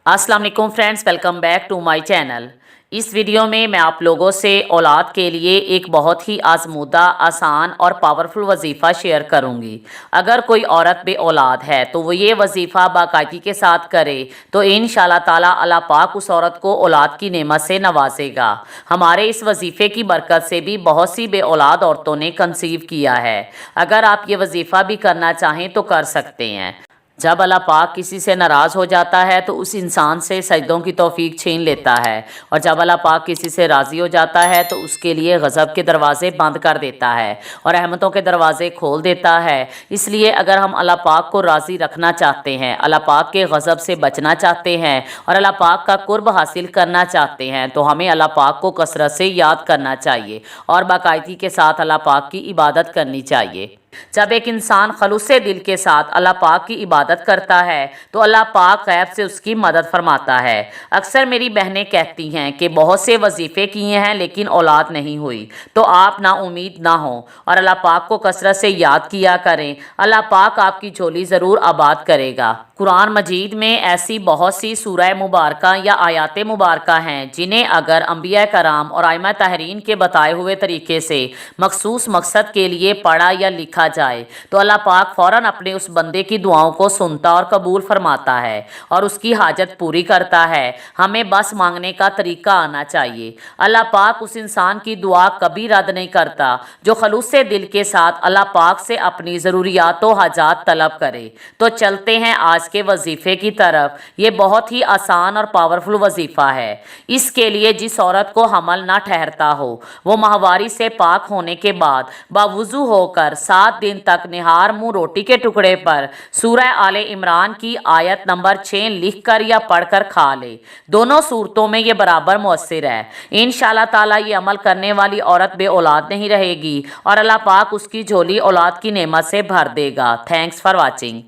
अस्सलाम वालेकुम friends, welcome back to my channel. इस वीडियो में मैं आप लोगों से औलाद के लिए एक बहुत ही आजमूदा, आसान और पावरफुल वजीफ़ा शेयर करूंगी। अगर कोई औरत बे औलाद है तो वो ये वजीफ़ा बाकायदगी के साथ करे तो इंशाअल्लाह ताला अल्लाह पाक उस औरत को औलाद की नेमत से नवाजेगा। हमारे इस वजीफ़े की बरकत से भी बहुत सी बे औलाद औरतों ने कंसीव किया है। अगर आप ये वजीफ़ा भी करना चाहें तो कर सकते हैं। जब अल्लाह पाक किसी से नाराज़ हो जाता है तो उस इंसान से सजदों की तौफीक छीन लेता है, और जब अल्लाह पाक किसी से राज़ी हो जाता है तो उसके लिए गज़ब के दरवाज़े बंद कर देता है और रहमतों के दरवाज़े खोल देता है। इसलिए अगर हम अल्लाह पाक को राज़ी रखना चाहते हैं, अल्लाह पाक के गज़ब से बचना चाहते हैं और अल्लाह पाक का कुर्ब हासिल करना चाहते हैं तो हमें अल्लाह पाक को कसरत से याद करना चाहिए और बाकायदगी के साथ अल्लाह पाक की इबादत करनी चाहिए। जब एक इंसान खलूसे दिल के साथ अल्लाह पाक की इबादत करता है तो अल्लाह पाक गैब से उसकी मदद फरमाता है। अक्सर मेरी बहनें कहती हैं कि बहुत से वजीफ़े किए हैं लेकिन औलाद नहीं हुई, तो आप ना उम्मीद ना हो और अल्लाह पाक को कसरत से याद किया करें। अल्लाह पाक आपकी झोली ज़रूर आबाद करेगा। कुरान मजीद में ऐसी बहुत सी सूरह मुबारका या आयात मुबारका हैं जिन्हें अगर अंबिया कराम और आइमा तहरीन के बताए हुए तरीके से मखसूस मकसद के लिए पढ़ा या लिखा जाए तो अल्लाह पाक फ़ौरन अपने उस बंदे की दुआओं को सुनता और कबूल फरमाता है और उसकी हाजत पूरी करता है। हमें बस मांगने का तरीका आना चाहिए। अल्लाह पाक उस इंसान की दुआ कभी रद्द नहीं करता जो खलूसे दिल के साथ अल्लाह पाक से अपनी ज़रूरियात व हाजात तलब करे। तो चलते हैं आज के वजीफ़े की तरफ। ये बहुत ही आसान और पावरफुल वजीफ़ा है। इसके लिए जिस औरत को हमल ना ठहरता हो वो माहवारी से पाक होने के बाद बावुज़ू होकर 7 दिन तक निहार मुंह रोटी के टुकड़े पर सूरह आले इमरान की आयत नंबर 6 लिख कर या पढ़कर खा ले। दोनों सूरतों में ये बराबर मौसर है। इंशाअल्लाह ताला ये अमल करने वाली औरत बे औलाद नहीं रहेगी और अल्लाह पाक उसकी झोली औलाद की नेमत से भर देगा। Thanks for watching.